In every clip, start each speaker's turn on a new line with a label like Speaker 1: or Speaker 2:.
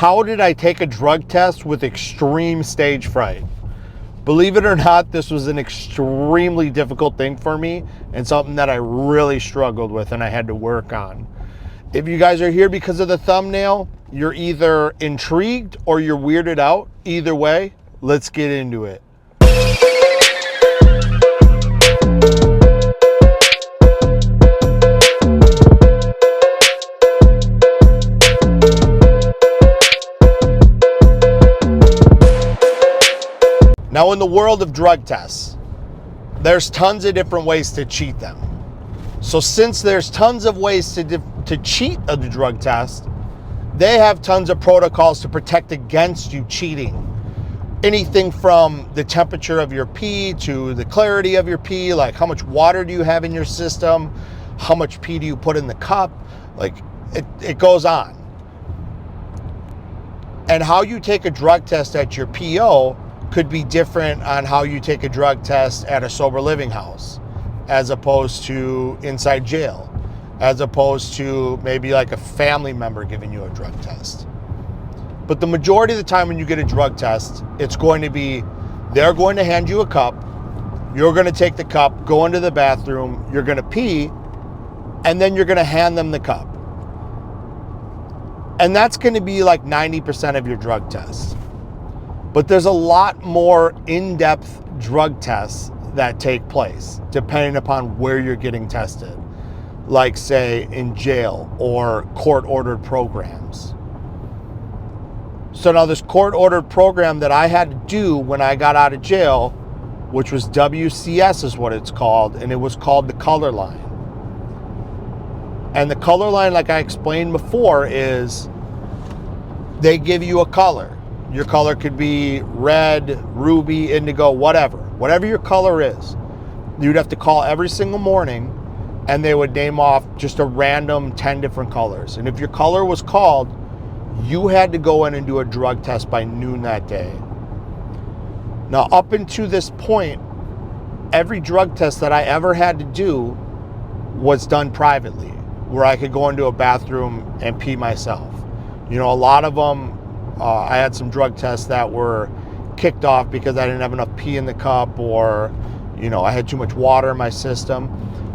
Speaker 1: How did I take a drug test with extreme stage fright? Believe it or not, this was an extremely difficult thing for me and something that I really struggled with and I had to work on. If you guys are here because of the thumbnail, you're either intrigued or you're weirded out. Either way, let's get into it. Now, in the world of drug tests, there's tons of different ways to cheat them. So since there's tons of ways to cheat a drug test, they have tons of protocols to protect against you cheating. Anything from the temperature of your pee to the clarity of your pee, like how much water do you have in your system, how much pee do you put in the cup, like it goes on. And how you take a drug test at your PO could be different on how you take a drug test at a sober living house, as opposed to inside jail, as opposed to maybe like a family member giving you a drug test. But the majority of the time when you get a drug test, it's going to be, they're going to hand you a cup, you're going to take the cup, go into the bathroom, you're going to pee, and then you're going to hand them the cup. And that's going to be like 90% of your drug tests. But there's a lot more in-depth drug tests that take place depending upon where you're getting tested, like say in jail or court-ordered programs. So now this court-ordered program that I had to do when I got out of jail, which was WCS is what it's called, and it was called the color line. And the color line, like I explained before, is they give you a color. Your color could be red, ruby, indigo, whatever your color is. You'd have to call every single morning and they would name off just a random 10 different colors. And if your color was called, you had to go in and do a drug test by noon that day. Now, up until this point, every drug test that I ever had to do was done privately, where I could go into a bathroom and pee myself. You know, a lot of them, I had some drug tests that were kicked off because I didn't have enough pee in the cup, or, you know, I had too much water in my system.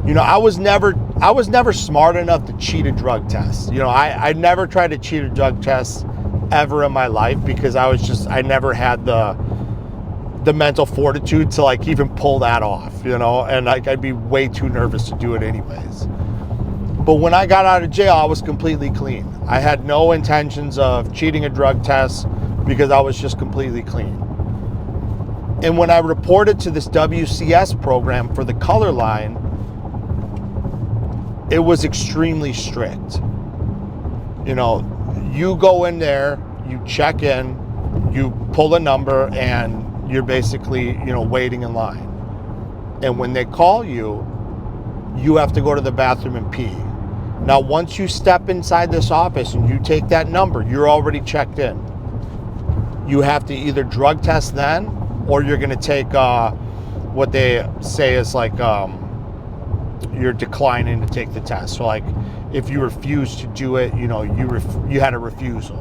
Speaker 1: You know, I was never smart enough to cheat a drug test. You know, I never tried to cheat a drug test ever in my life because I never had the mental fortitude to like even pull that off, you know, and like I'd be way too nervous to do it anyways. But when I got out of jail, I was completely clean. I had no intentions of cheating a drug test because I was just completely clean. And when I reported to this WCS program for the color line, it was extremely strict. You know, you go in there, you check in, you pull a number, and you're basically, you know, waiting in line. And when they call you, you have to go to the bathroom and pee. Now, once you step inside this office and you take that number, you're already checked in. You have to either drug test then, or you're going to take what they say is like you're declining to take the test. So like if you refuse to do it, you know, you had a refusal.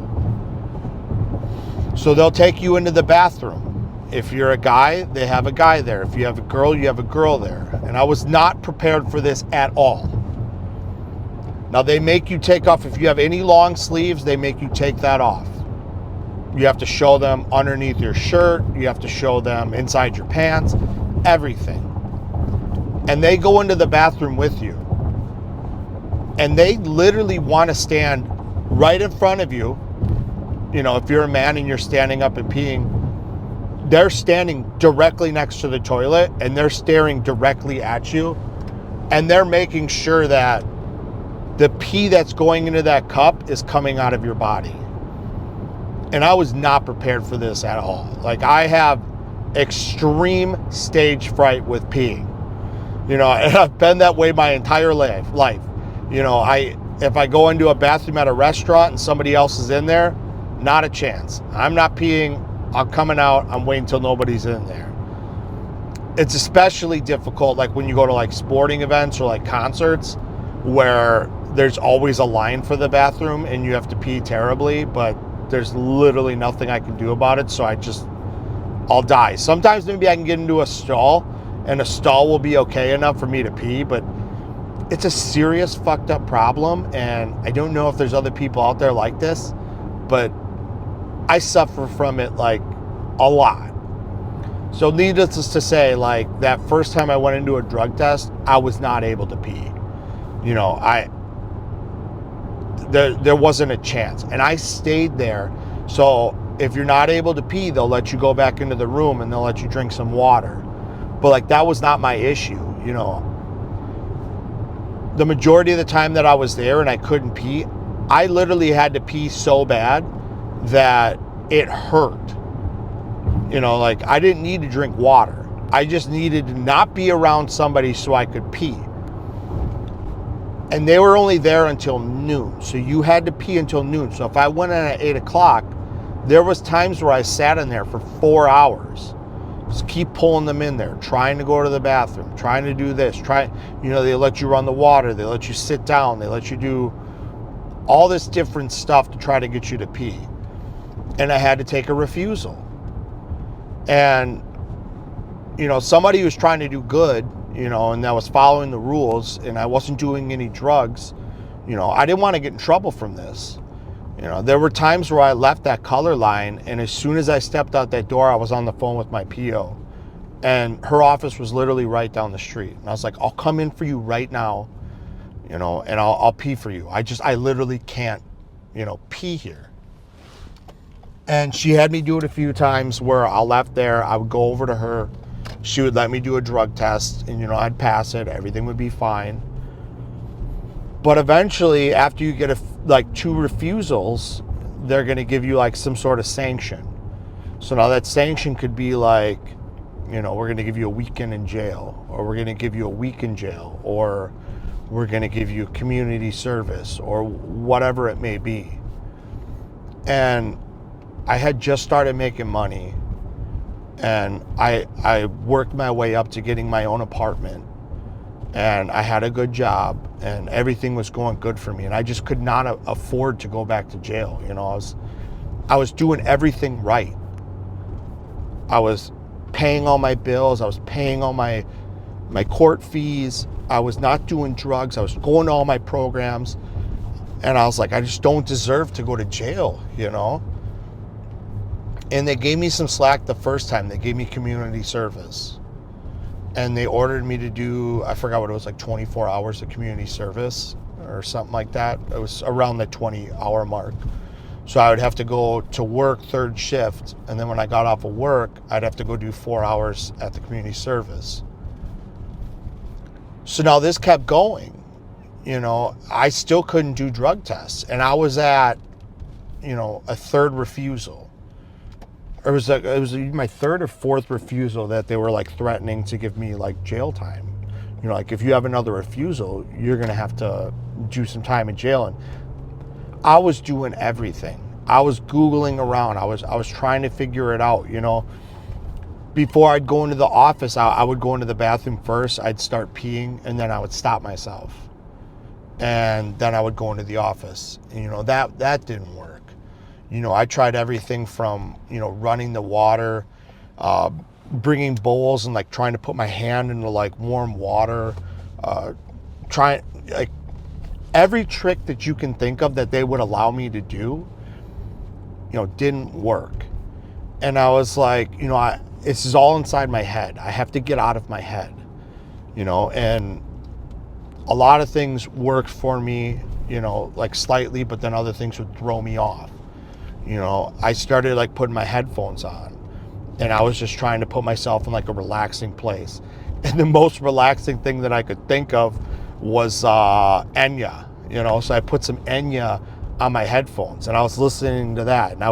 Speaker 1: So they'll take you into the bathroom. If you're a guy, they have a guy there. If you have a girl, you have a girl there. And I was not prepared for this at all. Now they make you take off, if you have any long sleeves, they make you take that off. You have to show them underneath your shirt. You have to show them inside your pants, everything. And they go into the bathroom with you. And they literally want to stand right in front of you. You know, if you're a man and you're standing up and peeing, they're standing directly next to the toilet and they're staring directly at you. And they're making sure that the pee that's going into that cup is coming out of your body. And I was not prepared for this at all. Like, I have extreme stage fright with peeing. You know, and I've been that way my entire life. You know, if I go into a bathroom at a restaurant and somebody else is in there, not a chance. I'm not peeing. I'm coming out. I'm waiting until nobody's in there. It's especially difficult like when you go to like sporting events or like concerts where there's always a line for the bathroom and you have to pee terribly, but there's literally nothing I can do about it. So I'll die. Sometimes maybe I can get into a stall, and a stall will be okay enough for me to pee, but it's a serious fucked up problem. And I don't know if there's other people out there like this, but I suffer from it like a lot. So needless to say, like that first time I went into a drug test, I was not able to pee. You know, there wasn't a chance. And I stayed there. So if you're not able to pee, they'll let you go back into the room and they'll let you drink some water. But like that was not my issue, you know. The majority of the time that I was there and I couldn't pee, I literally had to pee so bad that it hurt. You know, like I didn't need to drink water. I just needed to not be around somebody so I could pee. And they were only there until noon. So you had to pee until noon. So if I went in at 8 o'clock, there was times where I sat in there for 4 hours. Just keep pulling them in there, trying to go to the bathroom, trying to do this, you know, they let you run the water, they let you sit down, they let you do all this different stuff to try to get you to pee. And I had to take a refusal. And, you know, somebody who was trying to do good, you know, and that was following the rules, and I wasn't doing any drugs, you know, I didn't want to get in trouble from this. You know, there were times where I left that color line, and as soon as I stepped out that door, I was on the phone with my PO. And her office was literally right down the street. And I was like, I'll come in for you right now, you know, and I'll pee for you. I literally can't, you know, pee here. And she had me do it a few times where I left there, I would go over to her, she would let me do a drug test, and, you know, I'd pass it, everything would be fine. But eventually, after you get like 2 refusals, they're going to give you like some sort of sanction. So now that sanction could be like, you know, we're going to give you a weekend in jail, or we're going to give you a week in jail, or we're going to give you community service, or whatever it may be. And I had just started making money, and I worked my way up to getting my own apartment, and I had a good job, and everything was going good for me, and I just could not afford to go back to jail. You know, I was doing everything right. I was paying all my bills, I was paying all my court fees, I was not doing drugs, I was going to all my programs, and I was like, I just don't deserve to go to jail, you know? And they gave me some slack the first time. They gave me community service. And they ordered me to do, I forgot what it was, like 24 hours of community service or something like that. It was around the 20-hour mark. So I would have to go to work 3rd shift. And then when I got off of work, I'd have to go do 4 hours at the community service. So now this kept going. You know, I still couldn't do drug tests. And I was at, you know, a 3rd refusal. It was my 3rd or 4th refusal that they were like threatening to give me like jail time. You know, like if you have another refusal, you're going to have to do some time in jail. And I was doing everything. I was Googling around. I was trying to figure it out, you know. Before I'd go into the office, I would go into the bathroom first. I'd start peeing, and then I would stop myself. And then I would go into the office. And, you know, that didn't work. You know, I tried everything from, you know, running the water, bringing bowls and like trying to put my hand into like warm water, trying like every trick that you can think of that they would allow me to do, you know, didn't work. And I was like, you know, this is all inside my head. I have to get out of my head, you know, and a lot of things worked for me, you know, like slightly, but then other things would throw me off. You know, I started like putting my headphones on, and I was just trying to put myself in like a relaxing place. And the most relaxing thing that I could think of was Enya, you know, so I put some Enya on my headphones and I was listening to that, and I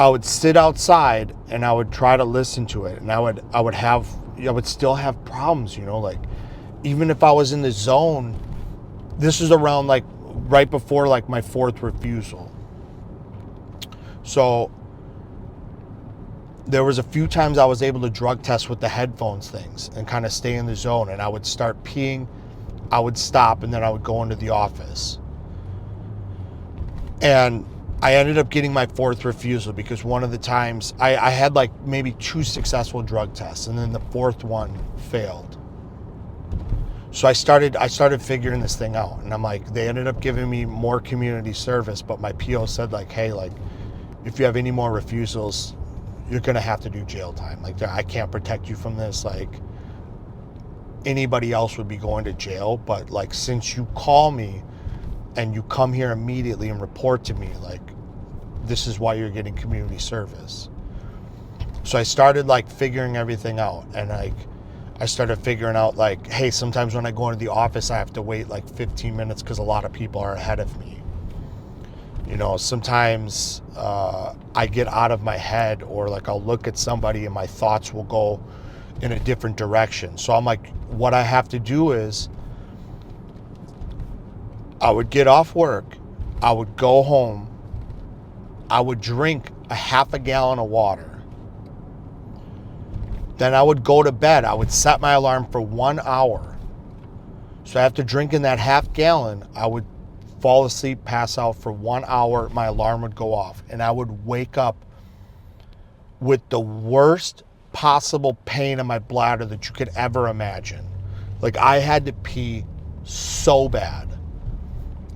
Speaker 1: would sit outside and I would try to listen to it, and I would still have problems, you know, like even if I was in the zone. This is around like right before like my 4th refusal. So there was a few times I was able to drug test with the headphones things and kind of stay in the zone, and I would start peeing, I would stop, and then I would go into the office. And I ended up getting my 4th refusal because one of the times I had like maybe 2 successful drug tests, and then the 4th one failed. So I started figuring this thing out, and I'm like, they ended up giving me more community service, but my PO said like, hey, like, if you have any more refusals, you're gonna have to do jail time. Like, I can't protect you from this. Like, anybody else would be going to jail, but like, since you call me and you come here immediately and report to me, like, this is why you're getting community service. So I started like figuring everything out, and like I started figuring out like, hey, sometimes when I go into the office, I have to wait like 15 minutes because a lot of people are ahead of me. You know, sometimes I get out of my head, or like I'll look at somebody and my thoughts will go in a different direction. So I'm like, what I have to do is I would get off work, I would go home, I would drink a half a gallon of water. Then I would go to bed. I would set my alarm for 1 hour. So after drinking that half gallon, I would fall asleep, pass out for 1 hour. My alarm would go off, and I would wake up with the worst possible pain in my bladder that you could ever imagine. Like, I had to pee so bad.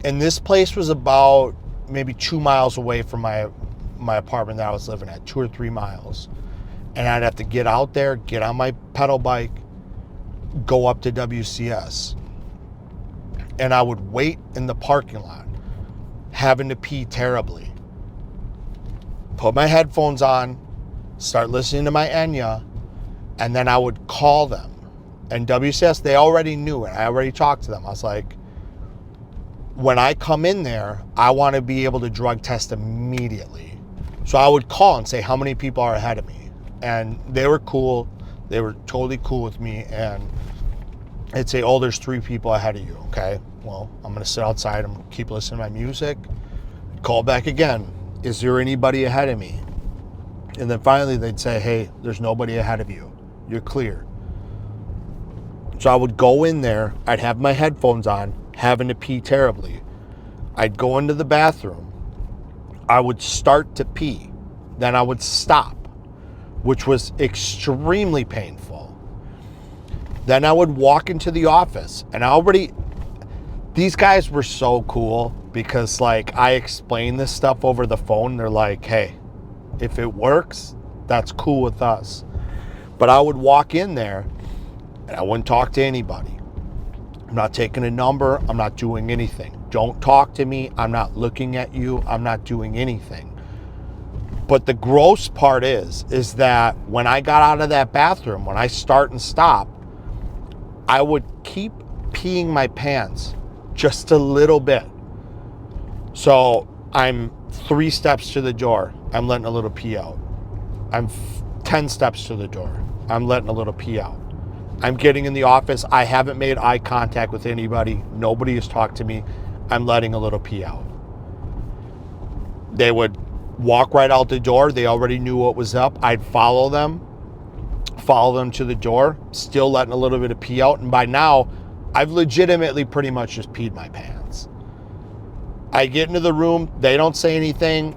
Speaker 1: And this place was about maybe 2 miles away from my apartment that I was living at, 2 or 3 miles. And I'd have to get out there, get on my pedal bike, go up to WCS. And I would wait in the parking lot, having to pee terribly. Put my headphones on, start listening to my Enya, and then I would call them. And WCS, they already knew it. I already talked to them. I was like, when I come in there, I want to be able to drug test immediately. So I would call and say, how many people are ahead of me? And they were cool. They were totally cool with me. And I'd say, oh, there's 3 people ahead of you. Okay, well, I'm going to sit outside and keep listening to my music. Call back again. Is there anybody ahead of me? And then finally they'd say, hey, there's nobody ahead of you. You're clear. So I would go in there. I'd have my headphones on, having to pee terribly. I'd go into the bathroom. I would start to pee. Then I would stop, which was extremely painful. Then I would walk into the office, and these guys were so cool because like I explained this stuff over the phone. They're like, hey, if it works, that's cool with us. But I would walk in there and I wouldn't talk to anybody. I'm not taking a number. I'm not doing anything. Don't talk to me. I'm not looking at you. I'm not doing anything. But the gross part is that when I got out of that bathroom, when I start and stop, I would keep peeing my pants just a little bit. So I'm 3 steps to the door. I'm letting a little pee out. I'm 10 steps to the door. I'm letting a little pee out. I'm getting in the office. I haven't made eye contact with anybody. Nobody has talked to me. I'm letting a little pee out. They would walk right out the door. They already knew what was up. I'd follow them to the door, still letting a little bit of pee out. And by now, I've legitimately pretty much just peed my pants. I get into the room. They don't say anything.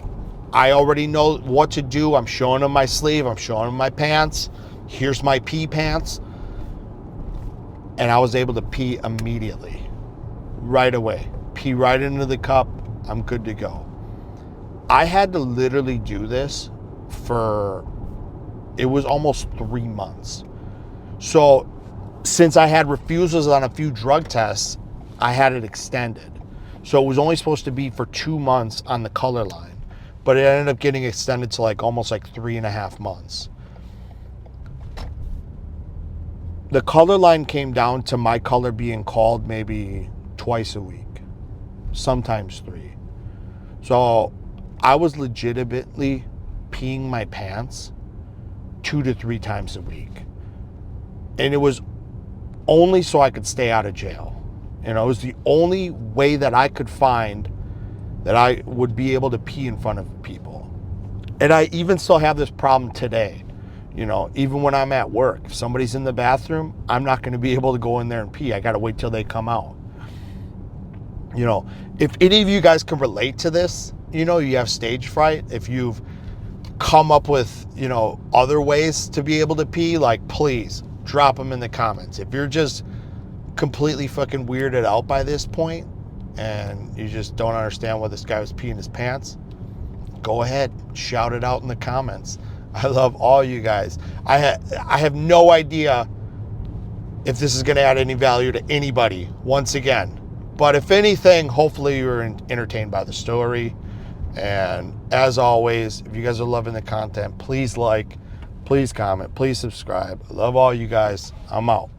Speaker 1: I already know what to do. I'm showing them my sleeve. I'm showing them my pants. Here's my pee pants. And I was able to pee immediately, right away. Pee right into the cup. I'm good to go. I had to literally do this it was almost 3 months. So since I had refusals on a few drug tests, I had it extended. So it was only supposed to be for 2 months on the color line, but it ended up getting extended to like almost like 3.5 months. The color line came down to my color being called maybe twice a week, sometimes 3. So I was legitimately peeing my pants 2 to 3 times a week. And it was only so I could stay out of jail. You know, it was the only way that I could find that I would be able to pee in front of people. And I even still have this problem today. You know, even when I'm at work, if somebody's in the bathroom, I'm not going to be able to go in there and pee. I got to wait till they come out. You know, if any of you guys can relate to this, you know you have stage fright, if you've come up with, you know, other ways to be able to pee, like, please drop them in the comments. If you're just completely fucking weirded out by this point and you just don't understand why this guy was peeing his pants, go ahead, shout it out in the comments. I love all you guys. I have no idea if this is going to add any value to anybody, once again. But if anything, hopefully you were entertained by the story. And as always, if you guys are loving the content, please like, please comment, please subscribe. I love all you guys. I'm out.